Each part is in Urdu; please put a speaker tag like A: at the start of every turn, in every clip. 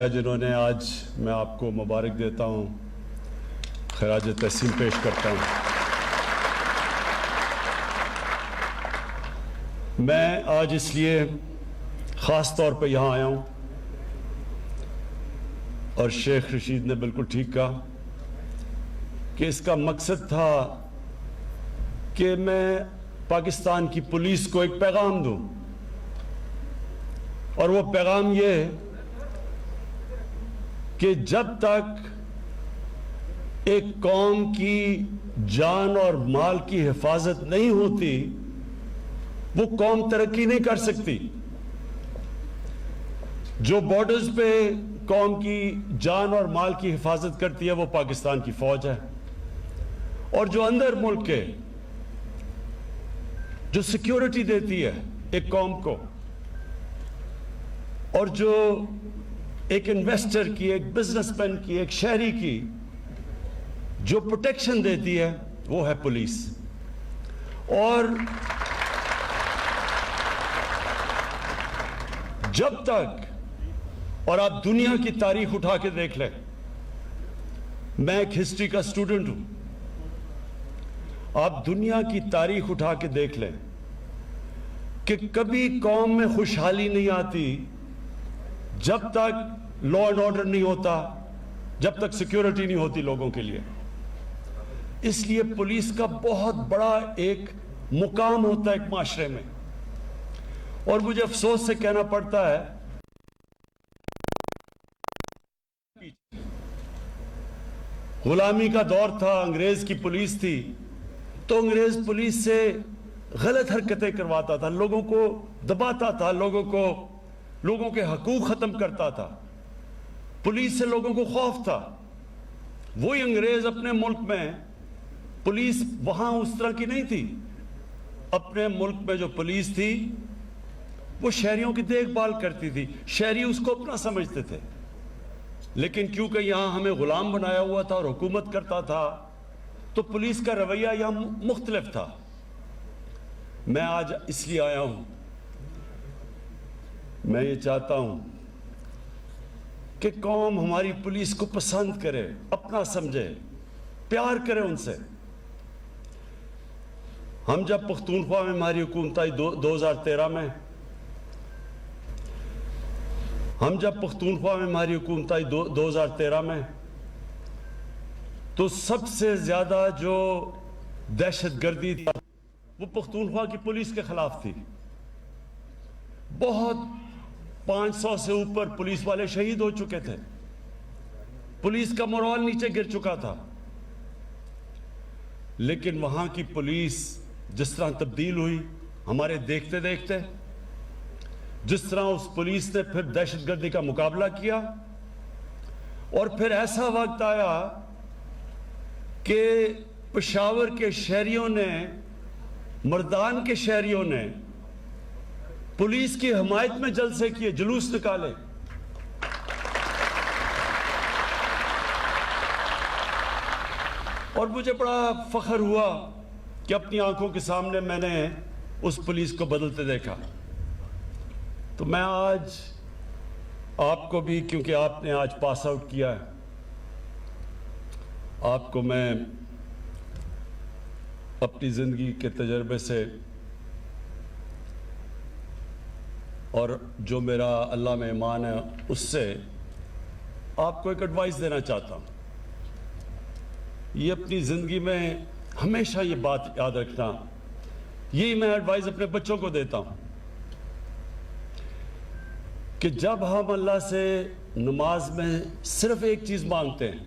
A: جنہوں نے آج میں آپ کو مبارک دیتا ہوں، خراج تحسین پیش کرتا ہوں۔ میں آج اس لیے خاص طور پہ یہاں آیا ہوں، اور شیخ رشید نے بالکل ٹھیک کہا کہ اس کا مقصد تھا کہ میں پاکستان کی پولیس کو ایک پیغام دوں، اور وہ پیغام یہ کہ جب تک ایک قوم کی جان اور مال کی حفاظت نہیں ہوتی وہ قوم ترقی نہیں کر سکتی۔ جو بارڈرز پہ قوم کی جان اور مال کی حفاظت کرتی ہے وہ پاکستان کی فوج ہے، اور جو اندر ملک کے جو سیکیورٹی دیتی ہے ایک قوم کو، اور جو ایک انویسٹر کی، ایک بزنس مین کی، ایک شہری کی جو پروٹیکشن دیتی ہے وہ ہے پولیس۔ اور جب تک، اور آپ دنیا کی تاریخ اٹھا کے دیکھ لیں، میں ایک ہسٹری کا اسٹوڈنٹ ہوں، آپ دنیا کی تاریخ اٹھا کے دیکھ لیں کہ کبھی قوم میں خوشحالی نہیں آتی جب تک لا اینڈ آرڈر نہیں ہوتا، جب تک سیکیورٹی نہیں ہوتی لوگوں کے لیے۔ اس لیے پولیس کا بہت بڑا ایک مقام ہوتا ہے ایک معاشرے میں، اور مجھے افسوس سے کہنا پڑتا ہے غلامی کا دور تھا، انگریز کی پولیس تھی، تو انگریز پولیس سے غلط حرکتیں کرواتا تھا، لوگوں کو دباتا تھا، لوگوں کے حقوق ختم کرتا تھا، پولیس سے لوگوں کو خوف تھا۔ وہی انگریز اپنے ملک میں، پولیس وہاں اس طرح کی نہیں تھی، اپنے ملک میں جو پولیس تھی وہ شہریوں کی دیکھ بھال کرتی تھی، شہری اس کو اپنا سمجھتے تھے، لیکن کیونکہ یہاں ہمیں غلام بنایا ہوا تھا اور حکومت کرتا تھا تو پولیس کا رویہ یہاں مختلف تھا۔ میں آج اس لیے آیا ہوں، میں یہ چاہتا ہوں کہ قوم ہماری پولیس کو پسند کرے، اپنا سمجھے، پیار کرے ان سے۔ ہم جب پختونخوا میں ہماری حکومت آئی 2013 میں، تو سب سے زیادہ جو دہشت گردی تھی وہ پختونخوا کی پولیس کے خلاف تھی۔ بہت 500 سے اوپر پولیس والے شہید ہو چکے تھے، پولیس کا مورال نیچے گر چکا تھا، لیکن وہاں کی پولیس جس طرح تبدیل ہوئی ہمارے دیکھتے دیکھتے، جس طرح اس پولیس نے پھر دہشت گردی کا مقابلہ کیا، اور پھر ایسا وقت آیا کہ پشاور کے شہریوں نے، مردان کے شہریوں نے پولیس کی حمایت میں جلسے کیے، جلوس نکالے۔ اور مجھے بڑا فخر ہوا کہ اپنی آنکھوں کے سامنے میں نے اس پولیس کو بدلتے دیکھا۔ تو میں آج آپ کو بھی، کیونکہ آپ نے آج پاس آؤٹ کیا ہے، آپ کو میں اپنی زندگی کے تجربے سے اور جو میرا اللہ میں ایمان ہے اس سے آپ کو ایک ایڈوائس دینا چاہتا ہوں۔ یہ اپنی زندگی میں ہمیشہ یہ بات یاد رکھنا، یہی میں ایڈوائس اپنے بچوں کو دیتا ہوں کہ جب ہم اللہ سے نماز میں صرف ایک چیز مانگتے ہیں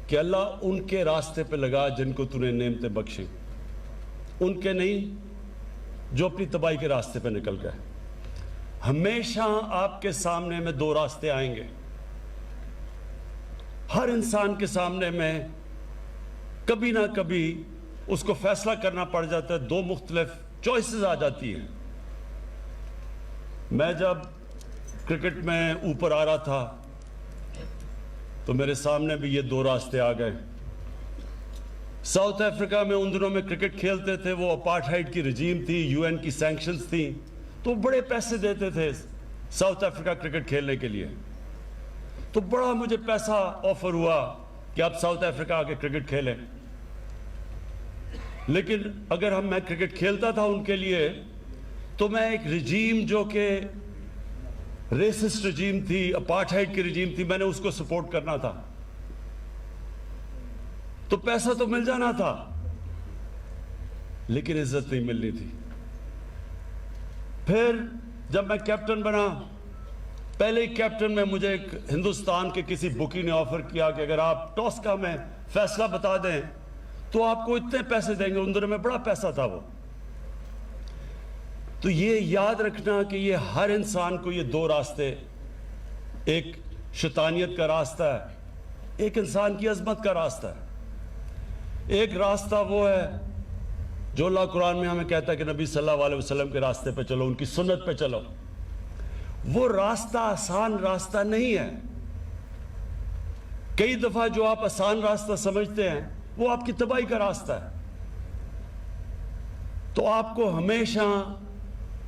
A: کہ اللہ ان کے راستے پہ لگا جن کو تو نے نعمتیں بخشیں، ان کے نہیں جو اپنی تباہی کے راستے پہ نکل گئے۔ ہمیشہ آپ کے سامنے میں دو راستے آئیں گے، ہر انسان کے سامنے میں کبھی نہ کبھی اس کو فیصلہ کرنا پڑ جاتا ہے، دو مختلف چوائسز آ جاتی ہیں۔ میں جب کرکٹ میں اوپر آ رہا تھا تو میرے سامنے بھی یہ دو راستے آ گئے۔ ساؤتھ افریقہ میں ان دنوں میں کرکٹ کھیلتے تھے، وہ اپارٹھائیڈ کی رجیم تھی، UN کی سینکشنز تھیں، تو بڑے پیسے دیتے تھے ساؤتھ افریقہ کرکٹ کھیلنے کے لیے۔ تو بڑا مجھے پیسہ آفر ہوا کہ آپ ساؤتھ افریقہ آ کے کرکٹ کھیلیں. لیکن اگر میں کرکٹ کھیلتا تھا ان کے لیے تو میں ایک رجیم جو کہ ریسسٹ رجیم تھی, اپارٹھائڈ کی رجیم تھی, میں نے اس کو سپورٹ کرنا تھا. تو پیسہ تو مل جانا تھا لیکن عزت نہیں ملنی تھی. پھر جب میں کیپٹن بنا, پہلے کیپٹن میں مجھے ایک ہندوستان کے کسی بکی نے آفر کیا کہ اگر آپ ٹاس کا میں فیصلہ بتا دیں تو آپ کو اتنے پیسے دیں گے. ان دنوں میں بڑا پیسہ تھا وہ. تو یہ یاد رکھنا کہ یہ ہر انسان کو یہ دو راستے, ایک شیطانیت کا راستہ ہے, ایک انسان کی عظمت کا راستہ ہے. ایک راستہ وہ ہے جو اللہ قرآن میں ہمیں کہتا ہے کہ نبی صلی اللہ علیہ وسلم کے راستے پہ چلو, ان کی سنت پہ چلو. وہ راستہ آسان راستہ نہیں ہے. کئی دفعہ جو آپ آسان راستہ سمجھتے ہیں وہ آپ کی تباہی کا راستہ ہے. تو آپ کو ہمیشہ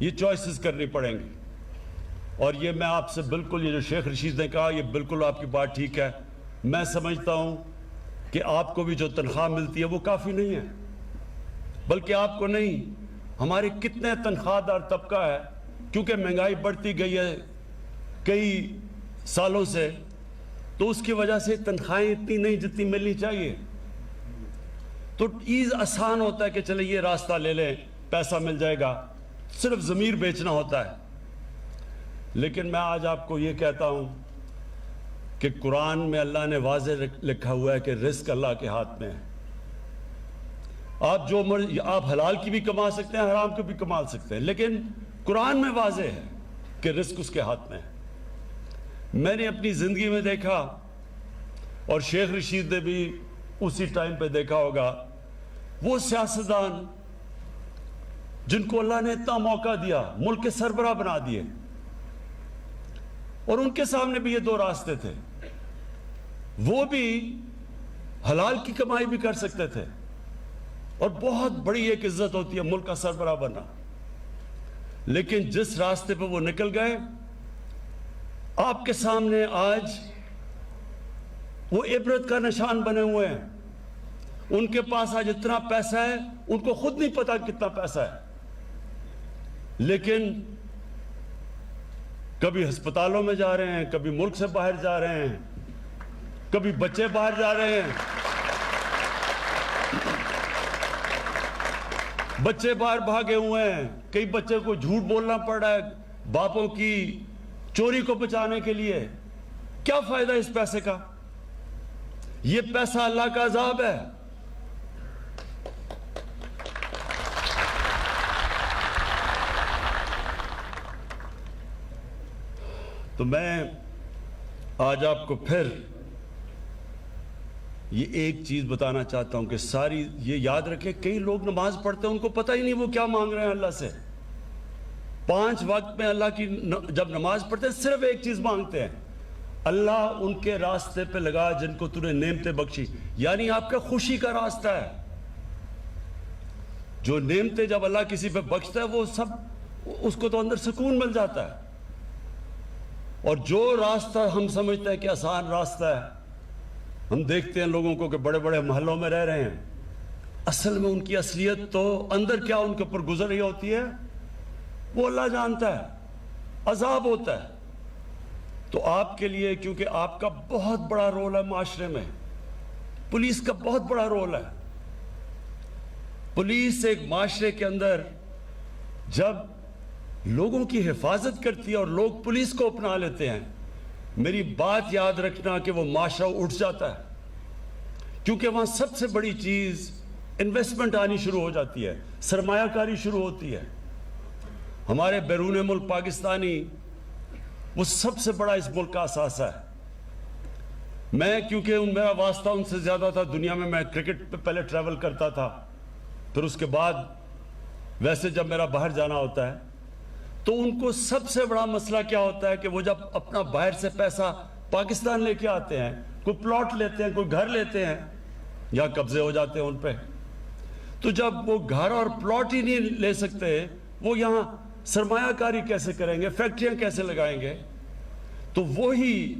A: یہ چوائسز کرنی پڑیں گی. اور یہ میں آپ سے بالکل, یہ جو شیخ رشید نے کہا, یہ بالکل آپ کی بات ٹھیک ہے. میں سمجھتا ہوں کہ آپ کو بھی جو تنخواہ ملتی ہے وہ کافی نہیں ہے. بلکہ آپ کو نہیں, ہمارے کتنے تنخواہ دار طبقہ ہے, کیونکہ مہنگائی بڑھتی گئی ہے کئی سالوں سے, تو اس کی وجہ سے تنخواہیں اتنی نہیں جتنی ملنی چاہیے. تو آسان ہوتا ہے کہ چلے یہ راستہ لے لیں, پیسہ مل جائے گا, صرف ضمیر بیچنا ہوتا ہے. لیکن میں آج آپ کو یہ کہتا ہوں کہ قرآن میں اللہ نے واضح لکھا ہوا ہے کہ رزق اللہ کے ہاتھ میں ہے. آپ جو آپ حلال کی بھی کما سکتے ہیں, حرام کی بھی کما سکتے ہیں, لیکن قرآن میں واضح ہے کہ رزق اس کے ہاتھ میں ہے. میں نے اپنی زندگی میں دیکھا, اور شیخ رشید نے بھی اسی ٹائم پہ دیکھا ہوگا, وہ سیاستدان جن کو اللہ نے اتنا موقع دیا, ملک کے سربراہ بنا دیے, اور ان کے سامنے بھی یہ دو راستے تھے. وہ بھی حلال کی کمائی بھی کر سکتے تھے, اور بہت بڑی ایک عزت ہوتی ہے ملک کا سربراہ بننا. لیکن جس راستے پہ وہ نکل گئے, آپ کے سامنے آج وہ عبرت کا نشان بنے ہوئے ہیں. ان کے پاس آج اتنا پیسہ ہے, ان کو خود نہیں پتا کتنا پیسہ ہے, لیکن کبھی ہسپتالوں میں جا رہے ہیں, کبھی ملک سے باہر جا رہے ہیں, کبھی بچے باہر جا رہے ہیں, بچے باہر بھاگے ہوئے ہیں. کئی بچے کو جھوٹ بولنا پڑ رہا ہے باپوں کی چوری کو بچانے کے لیے. کیا فائدہ اس پیسے کا؟ یہ پیسہ اللہ کا عذاب ہے. تو میں آج آپ کو پھر یہ ایک چیز بتانا چاہتا ہوں کہ ساری یہ یاد رکھیں, کئی لوگ نماز پڑھتے ہیں, ان کو پتہ ہی نہیں وہ کیا مانگ رہے ہیں اللہ سے. 5 وقت میں اللہ کی جب نماز پڑھتے ہیں صرف ایک چیز مانگتے ہیں, اللہ ان کے راستے پہ لگا جن کو تو نے نعمتیں بخشی. یعنی آپ کا خوشی کا راستہ ہے. جو نعمتیں جب اللہ کسی پہ بخشتا ہے وہ سب, اس کو تو اندر سکون مل جاتا ہے. اور جو راستہ ہم سمجھتے ہیں کہ آسان راستہ ہے, ہم دیکھتے ہیں لوگوں کو کہ بڑے بڑے محلوں میں رہ رہے ہیں, اصل میں ان کی اصلیت تو اندر کیا ان کے اوپر گزر رہی ہوتی ہے وہ اللہ جانتا ہے. عذاب ہوتا ہے. تو آپ کے لیے, کیونکہ آپ کا بہت بڑا رول ہے معاشرے میں, پولیس کا بہت بڑا رول ہے. پولیس ایک معاشرے کے اندر جب لوگوں کی حفاظت کرتی ہے اور لوگ پولیس کو اپنا لیتے ہیں, میری بات یاد رکھنا کہ وہ معاشرہ اٹھ جاتا ہے. کیونکہ وہاں سب سے بڑی چیز انویسٹمنٹ آنی شروع ہو جاتی ہے, سرمایہ کاری شروع ہوتی ہے. ہمارے بیرون ملک پاکستانی وہ سب سے بڑا اس ملک کا اثاثہ ہے. میں کیونکہ میرا واسطہ ان سے زیادہ تھا دنیا میں کرکٹ پہ پہلے ٹریول کرتا تھا, پھر اس کے بعد ویسے جب میرا باہر جانا ہوتا ہے تو ان کو سب سے بڑا مسئلہ کیا ہوتا ہے کہ وہ جب اپنا باہر سے پیسہ پاکستان لے کے آتے ہیں, کوئی پلاٹ لیتے ہیں, کوئی گھر لیتے ہیں, یا قبضے ہو جاتے ہیں ان پہ, تو جب وہ گھر اور پلاٹ ہی نہیں لے سکتے, وہ یہاں سرمایہ کاری کیسے کریں گے, فیکٹریاں کیسے لگائیں گے؟ تو وہی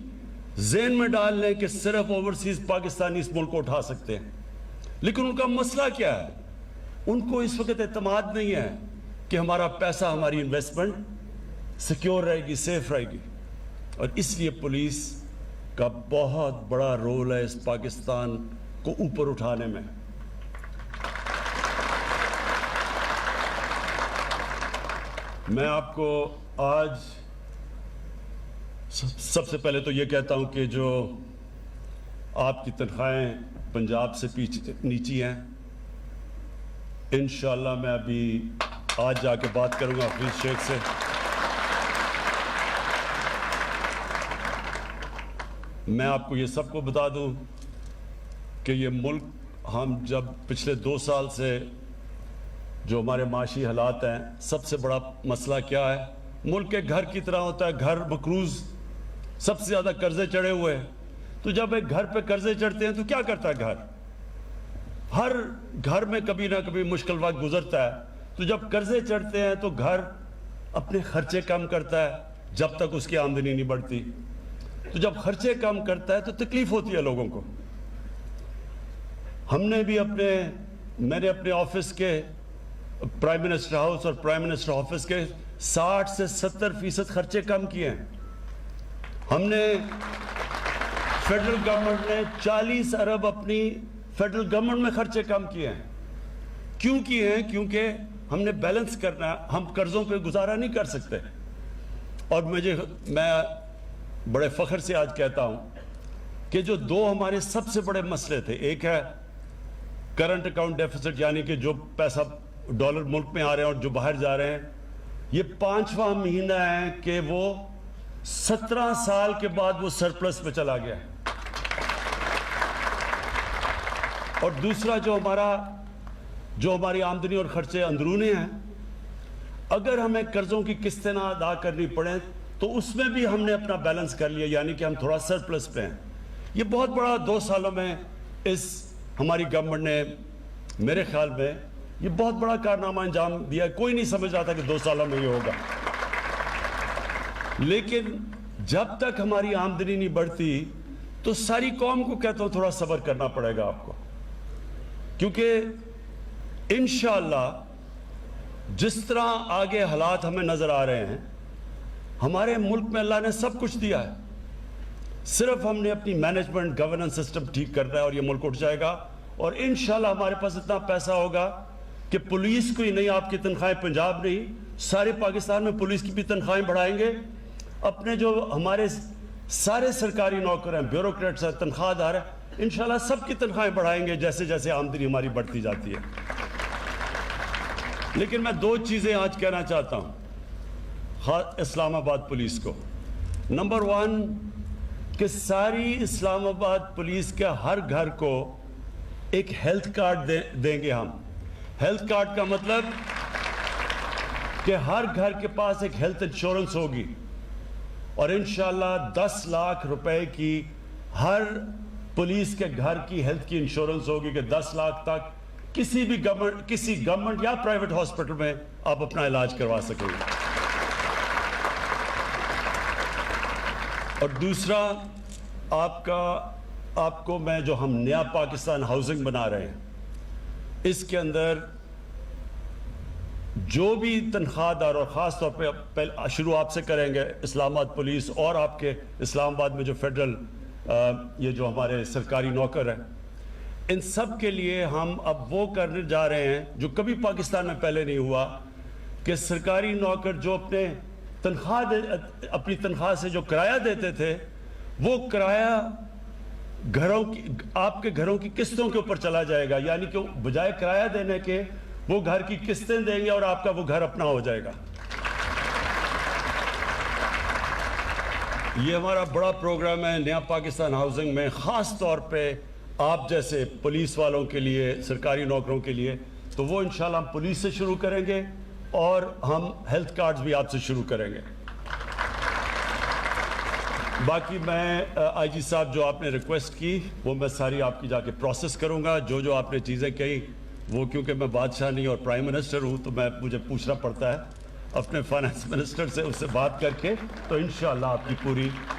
A: ذہن میں ڈال لیں کہ صرف اوورسیز پاکستانی اس ملک کو اٹھا سکتے ہیں، لیکن ان کا مسئلہ کیا ہے؟ ان کو اس وقت اعتماد نہیں ہے کہ ہمارا پیسہ، ہماری انویسٹمنٹ سیکیور رہے گی، سیف رہے گی، اور اس لیے پولیس کا بہت بڑا رول ہے اس پاکستان کو اوپر اٹھانے میں۔ میں آپ کو آج سب سے پہلے تو یہ کہتا ہوں کہ جو آپ کی تنخواہیں پنجاب سے نیچی ہیں، انشاءاللہ میں ابھی آج جا کے بات کروں گا حفیظ شیخ سے، میں آپ کو یہ سب کو بتا دوں کہ یہ ملک، ہم جب پچھلے 2 سال سے جو ہمارے معاشی حالات ہیں، سب سے بڑا مسئلہ کیا ہے؟ ملک کے گھر کی طرح ہوتا ہے، گھر مقروض، سب سے زیادہ قرضے چڑھے ہوئے ہیں۔ تو جب ایک گھر پہ قرضے چڑھتے ہیں تو کیا کرتا ہے گھر؟ ہر گھر میں کبھی نہ کبھی مشکل وقت گزرتا ہے، تو جب قرضے چڑھتے ہیں تو گھر اپنے خرچے کم کرتا ہے جب تک اس کی آمدنی نہیں بڑھتی۔ تو جب خرچے کم کرتا ہے تو تکلیف ہوتی ہے لوگوں کو۔ ہم نے بھی میں نے اپنے آفس کے، پرائم منسٹر ہاؤس اور پرائم منسٹر آفس کے 60 سے 70% خرچے کم کیے ہیں۔ ہم نے فیڈرل گورنمنٹ نے 40 ارب اپنی فیڈرل گورنمنٹ میں خرچے کم کیے ہیں۔ کیوں کیے ہیں؟ کیونکہ ہم نے بیلنس کرنا ہے، ہم قرضوں پہ گزارا نہیں کر سکتے۔ اور میں بڑے فخر سے آج کہتا ہوں کہ جو 2 ہمارے سب سے بڑے مسئلے تھے، ایک ہے کرنٹ اکاؤنٹ ڈیفیسٹ، یعنی کہ جو پیسہ ڈالر ملک میں آ رہے ہیں اور جو باہر جا رہے ہیں، یہ 5واں مہینہ ہے کہ وہ 17 سال کے بعد وہ سرپلس پہ چلا گیا ہے۔ اور دوسرا جو ہماری آمدنی اور خرچے اندرونی ہیں، اگر ہمیں قرضوں کی قسطیں نہ ادا کرنی پڑیں تو اس میں بھی ہم نے اپنا بیلنس کر لیا، یعنی کہ ہم تھوڑا سرپلس پہ ہیں۔ یہ بہت بڑا 2 سالوں میں ہماری گورنمنٹ نے، میرے خیال میں یہ بہت بڑا کارنامہ انجام دیا۔ کوئی نہیں سمجھ رہا تھا کہ 2 سالوں میں یہ ہوگا، لیکن جب تک ہماری آمدنی نہیں بڑھتی تو ساری قوم کو کہتا ہوں تھوڑا صبر کرنا پڑے گا آپ کو، کیونکہ انشاءاللہ جس طرح آگے حالات ہمیں نظر آ رہے ہیں، ہمارے ملک میں اللہ نے سب کچھ دیا ہے، صرف ہم نے اپنی مینجمنٹ گورننس سسٹم ٹھیک کرنا ہے اور یہ ملک اٹھ جائے گا۔ اور انشاءاللہ ہمارے پاس اتنا پیسہ ہوگا کہ پولیس کو ہی نہیں، آپ کی تنخواہیں پنجاب نہیں، سارے پاکستان میں پولیس کی بھی تنخواہیں بڑھائیں گے۔ اپنے جو ہمارے سارے سرکاری نوکر ہیں، بیوروکریٹس ہیں، تنخواہ دار ہیں، انشاءاللہ سب کی تنخواہیں بڑھائیں گے جیسے جیسے آمدنی ہماری بڑھتی جاتی ہے۔ لیکن میں 2 چیزیں آج کہنا چاہتا ہوں اسلام آباد پولیس کو۔ نمبر 1 کہ ساری اسلام آباد پولیس کے ہر گھر کو ایک ہیلتھ کارڈ دیں گے ہم۔ ہیلتھ کارڈ کا مطلب کہ ہر گھر کے پاس ایک ہیلتھ انشورنس ہوگی، اور انشاءاللہ 10 لاکھ روپے کی ہر پولیس کے گھر کی ہیلتھ کی انشورنس ہوگی کہ 10 لاکھ تک کسی گورنمنٹ یا پرائیویٹ ہاسپٹل میں آپ اپنا علاج کروا سکیں گے۔ اور دوسرا، آپ کو میں جو ہم نیا پاکستان ہاؤسنگ بنا رہے ہیں، اس کے اندر جو بھی تنخواہ دار، اور خاص طور پہ شروع آپ سے کریں گے، اسلام آباد پولیس اور آپ کے اسلام آباد میں جو فیڈرل یہ جو ہمارے سرکاری نوکر ہیں، ان سب کے لیے ہم اب وہ کرنے جا رہے ہیں جو کبھی پاکستان میں پہلے نہیں ہوا، کہ سرکاری نوکر جو اپنی تنخواہ سے جو کرایہ دیتے تھے، وہ کرایہ آپ کے گھروں کی قسطوں کے اوپر چلا جائے گا، یعنی کہ بجائے کرایہ دینے کے وہ گھر کی قسطیں دیں گے اور آپ کا وہ گھر اپنا ہو جائے گا۔ یہ ہمارا بڑا پروگرام ہے نیا پاکستان ہاؤسنگ میں، خاص طور پہ آپ جیسے پولیس والوں کے لیے، سرکاری نوکروں کے لیے۔ تو وہ انشاءاللہ ہم پولیس سے شروع کریں گے اور ہم ہیلتھ کارڈز بھی آپ سے شروع کریں گے۔ باقی میں آئی جی صاحب جو آپ نے ریکویسٹ کی وہ میں ساری آپ کی جا کے پروسیس کروں گا۔ جو آپ نے چیزیں کہیں وہ کیونکہ میں بادشاہ نہیں اور پرائم منسٹر ہوں تو مجھے پوچھنا پڑتا ہے اپنے فائنانس منسٹر سے، اس سے بات کر کے، تو انشاءاللہ آپ کی پوری